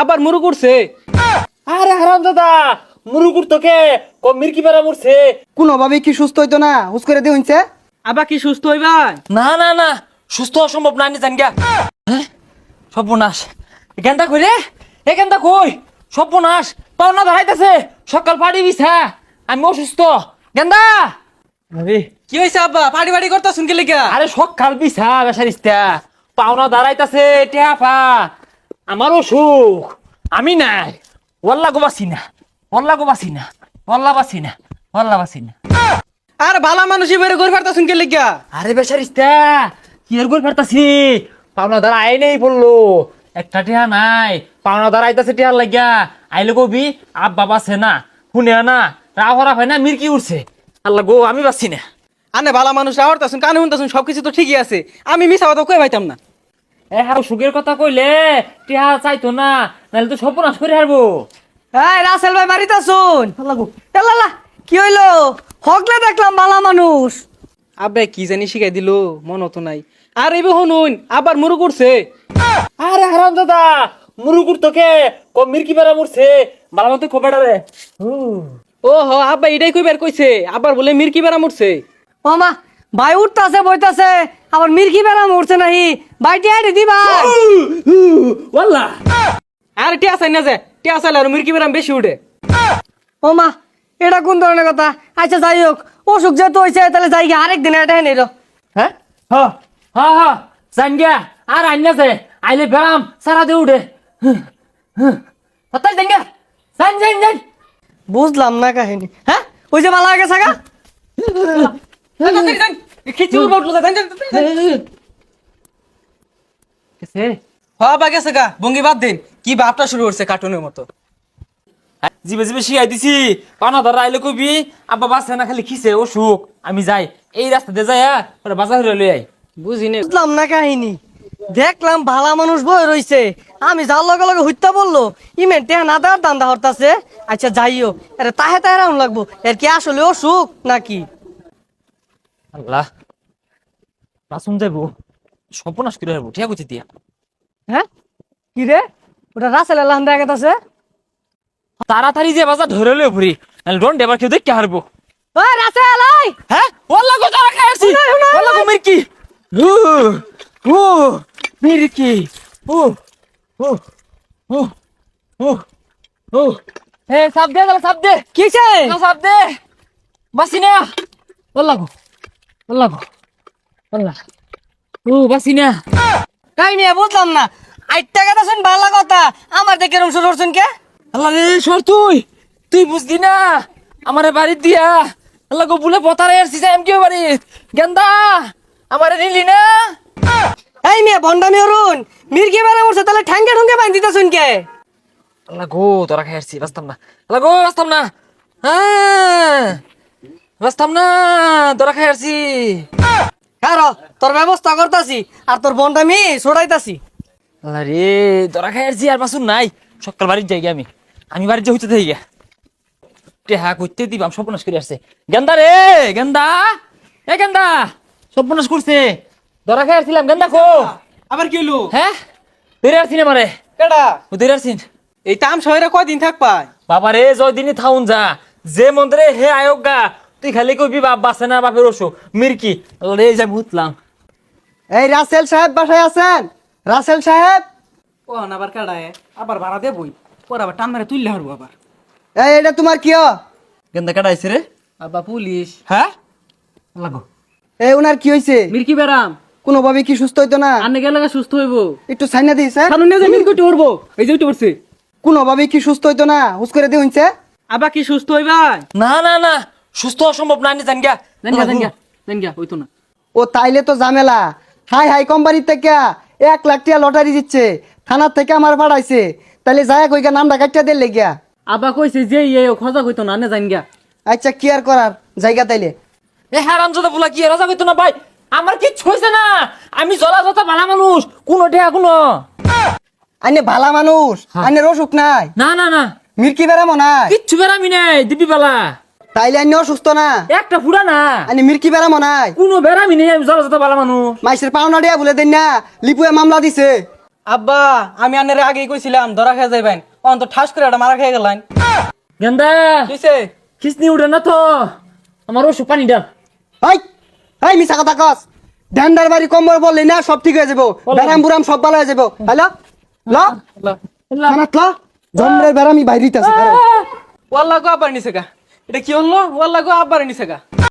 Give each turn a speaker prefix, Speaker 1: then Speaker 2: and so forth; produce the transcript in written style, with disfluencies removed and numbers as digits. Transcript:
Speaker 1: আবার মুরু করছে।
Speaker 2: আরে হারাম দাদা, মুরুকুর তোকে কম মির্কি বেড়া মরছে।
Speaker 3: কোনোভাবে কি সুস্থ হইতো না হুস করে দিয়ে হইছে?
Speaker 1: আবার কি সুস্থ হইবাই?
Speaker 2: না না না, সুস্থ অসম্ভব না, জান গা। হ্যাঁ, সর্বনাশ। এখানটা কই রে, এখানটা কই? সর্বনাশ, পাওনা ধরাইতেছে, সকাল পাড়ি বিছা, আমি অসুস্থ। গেন্দা, আরে
Speaker 1: কি হয়েছে আব্বা? পাড়ি পাড়ি করতে শুনকে লেগা?
Speaker 2: আরে সকাল বিছা বেসারিস্তা, পাওনা দাঁড়াইতেছে টেহা। আমার অসুখ, আমি নাই। ওয়াল্লা গো বাসি না, ওয়াল্লা গো বাসি না, ওয়াল্লা বাসি না, ওয়াল্লা বাসি না।
Speaker 1: আর ভালা মানুষই বের করে ফেরতা শুনকে লেগা?
Speaker 2: আরে বেচারিস্তা, কি এর গোল ফেরতাছি? পাওনা দ্বারা আই নেই বললো, একটা টিহা নাই। পাওনা দ্বারা আইতাছে টিহার লাগিয়া, আইলে কবি আব বাবা সে না, শুনে না, রাহরা ভাই না, মির্কি উঠছে। আল্লাহ গো, আমি বাসি না।
Speaker 1: আনে ভালা মানুষ রাহরতাছুন, কানে শুনতাছুন, সবকিছু তো ঠিকই আছে। আমি মিছা কথা কই পাইতাম না।
Speaker 2: এ হার সুখের কথা কইলে টিহা চাইতো না, নাহলে তো সর্বনাশ করে হারবো।
Speaker 4: এই রাসেল ভাই বাড়িতে শুন। এলালা কি হইলো? হকলে দেখলাম ভালা মানুষ।
Speaker 1: আব্বে কি জানি শিখাই দিল, মন তো নাই। আর এবে শুনুন, আবার মুরু করছে।
Speaker 2: আরে হারাম দাদা, মুরুকুর তোকে কম মির্কি বেড়া মরছে, বালা মতো খোবেড়া রে।
Speaker 1: ও হ, আব্বা এটাই কইবার কইছে, আবার বলে মির্কি বেড়া মরছে।
Speaker 4: মামা ভাই উঠতাছে বইতাছে, আবার মির্কি বেড়া মরছে নাহি। ভাইটি আইডি দিবা।
Speaker 2: ওয়াল্লা
Speaker 1: আর টিয়া চাই না যে, টিয়া চাইলে আর মির্কি বেড়াম বেশি উঠে।
Speaker 4: মামা এটা কোন ধরনের কথা? আচ্ছা যাই হোক, অসুখ যেহেতু হয়েছে তাহলে যাই গিয়ে আরেক দিন এটা হেনে রো।
Speaker 2: হ্যাঁ হ্যাঁ হ্যাঁ হ্যাঁ, জান গিয়া আর আইনাছে, আইলে বেড়াম সারা দিয়ে উঠে। তাই জান গিয়া, জান জান জান।
Speaker 4: বুঝলাম না কাহিনী। হ্যাঁ ওই যে ভালো গেছে গা।
Speaker 1: খিচুড় উঠলো, আব্বা গেছে গা, ভঙ্গি বাদ দিন। কি বাপটা শুরু করছে কার্টুনের মতো।
Speaker 2: জিবে জিবে শিখাই দিছি, পানা ধরা আইলে কবি আব্বা বাসে না, খালি খিসে অসুখ। আমি যাই এই রাস্তা দিয়ে যাই, ওরা বাজার হয়ে লই আই।
Speaker 1: বুঝি নে।
Speaker 4: বুঝলাম না কাহিনী। দেখলাম ভালা মানুষ বই রইছে, আমি যার লগে লগে হইতা বললো ইমেন টেহা না দেওয়ার দান্দা হরতাছে। আচ্ছা যাইও, আরে তাহে তাহে রাউন লাগবো। এর কি আসলে অসুখ নাকি?
Speaker 2: আল্লাহ, বাসন যাইবো, সর্বনাশ করে হারবো, ঠিক আছে দিয়া।
Speaker 4: হ্যাঁ কি রে, ওটা রাসেল আল্লাহ দেখা আছে।
Speaker 2: তাড়াতাড়ি যে বাজার ধরে লই ভরি, নাহলে ডন দেবার কেউ দেখতে হারবো।
Speaker 4: ওই রাসেল ওই
Speaker 2: হ্যাঁ ওয়াল্লা গো, তারা খাই আসি। ওয়াল্লা গো মির্কি, ও মির্কি, ও ও ও ও ও, হে সাপ দে, সাপ দে,
Speaker 4: কিছে?
Speaker 2: সাপ দে, বাসি না। ওয়াল্লা গো, ওয়াল্লা গো, ওয়াল্লা, ও বাসি না।
Speaker 4: কাহিনী বুঝলাম না। আইটা কথা শুন ভালো কথা, আমার দেখে রুম শুরু করছেন কে?
Speaker 2: আল্লাহ রে সর, তুই তুই বুঝদি না আমারে বাড়ি দিয়া। আল্লাহ গো, বলে পতারে আসছিস এম কেউ বাড়ি। গেন্দা আমারে নিলি না।
Speaker 4: এই মেয়ে ভন্ডামি অরুণ, মির্গি বেড়া মরছে তাহলে ঠ্যাঙ্গে ঠুঙ্গে বাইন দিতে শুন কে?
Speaker 2: আল্লাহ গো, তোরা খাই আসছি, বাঁচতাম না। আল্লাহ গো, বাঁচতাম না, হ্যাঁ বাঁচতাম না, তোরা খাই আসছি।
Speaker 4: কারো তোর ব্যবস্থা করতাছি আর তোর ভন্ডামি ছড়াইতাছি।
Speaker 2: আল্লাহ রে, তোরা খাই আসছি, আর বাসুন নাই। সকাল বাড়ির যাই আমি, আমি বাড়ির যে হইতে থাকি গা টেহা করতে দিবাম, সর্বনাশ করে আসছে। গেন্দা রে, গেন্দা, এ গেন্দা, সর্বনাশ করছে। ধরা খাই আসছিলাম, গেন্দা কো।
Speaker 1: আবার কি হইলো?
Speaker 2: হ্যাঁ ধরে আসছি না মারে,
Speaker 1: কেডা?
Speaker 2: ও ধরে আসছিন।
Speaker 1: এই তাম শহরে কয়দিন থাক পায়?
Speaker 2: বাবা রে, জয়দিনই থাউন যা, যে মন্দিরে হে আয়োগ গা, তুই খালি কবি বাপ বাসে না, বাপের অসুখ মির্কি। আল্লাহ রে, যাই ভুতলাম।
Speaker 3: এই রাসেল সাহেব বাসায় আছেন? রাসেল সাহেব,
Speaker 1: ও আবার কেডায়? আবার ভাড়া দেবই, পর আবার টান মেরে তুললে হারবো আবার।
Speaker 3: এই এটা তোমার কি?
Speaker 2: গেন্দা কাটাইছে রে।
Speaker 1: আব্বা পুলিশ।
Speaker 2: হ্যাঁ আল্লাহ গো,
Speaker 3: এই উনার কি হয়েছে?
Speaker 1: মির্কি বেড়াম।
Speaker 3: কোনোভাবে কি সুস্থ হইতো না?
Speaker 1: আনে গেলে সুস্থ হইব।
Speaker 3: একটু সাইনা দিই স্যার।
Speaker 1: কারণ নিয়ে মির্কি উঠে উঠবো, এই যে উঠে পড়ছে।
Speaker 3: কোনোভাবে কি সুস্থ হইতো না হুস করে দিয়ে হইছে?
Speaker 1: আবার কি সুস্থ হইবাই?
Speaker 2: না না না, সুস্থ অসম্ভব না, জান গা।
Speaker 1: জান গা হইতো না।
Speaker 3: ও তাইলে তো ঝামেলা। হাই হাই কোম্পানির থেকে 1 লাখ টাকা লটারি দিচ্ছে, থানার থেকে আমার পাঠাইছে। তাইলে যায় কইগা নামটা কাটিয়া দিয়ে লেগিয়া।
Speaker 1: আব্বা কইছে যে খোঁজা হইতো না, আনে জান গা।
Speaker 3: আচ্ছা কি আর করার, জায়গা তাইলে।
Speaker 2: এ হারাম দাদা বলা কি রাজা কইতো না ভাই, আমার কিচ্ছু হইছে না। আমি জলা জতা ভালো মানুষ, কোনো ঠেয়া কোনো।
Speaker 3: আইনে ভালা মানুষ, আইনের অসুখ নাই,
Speaker 2: না না না,
Speaker 3: মির্কি বেড়ামো নাই,
Speaker 2: কিচ্ছু বেড়ামি নাই, দিবি বেলা
Speaker 3: তাইলে আইনে অসুস্থ না,
Speaker 2: একটা ফুড়া না,
Speaker 3: আইনে মির্কি বেড়ামো নাই।
Speaker 2: কোনো বেড়ামি নেই, আমি জলা জতা ভালো মানুষ।
Speaker 3: মাইসের পাওনা দিয়া বলে দেন না, লিপুয়ে মামলা দিছে।
Speaker 1: আব্বা আমি আনের আগেই কইছিলাম ধরা খেয়ে যাইবেন অন্ত ঠাস করে একটা মারা খেয়ে গেলেন
Speaker 2: গেন্দা
Speaker 1: কিসে
Speaker 2: খিসনি উঠে না তো আমার ওষুধ পানি ডাল
Speaker 3: হাই হাই মিছা কথা কস ড্যান্ডার বাড়ি কম্বল বললি না সব ঠিক হয়ে যাবো ব্যারাম বুরাম সব ভালো হয়ে যাবো হ্যালো ল থানাত ল জন্মের বেড়ামি বাইরিতে আছে
Speaker 1: ওয়াল্লা গো আব্বার নিছে গা এটা কি হলো ওয়াল্লা গো আব্বার নিছে গা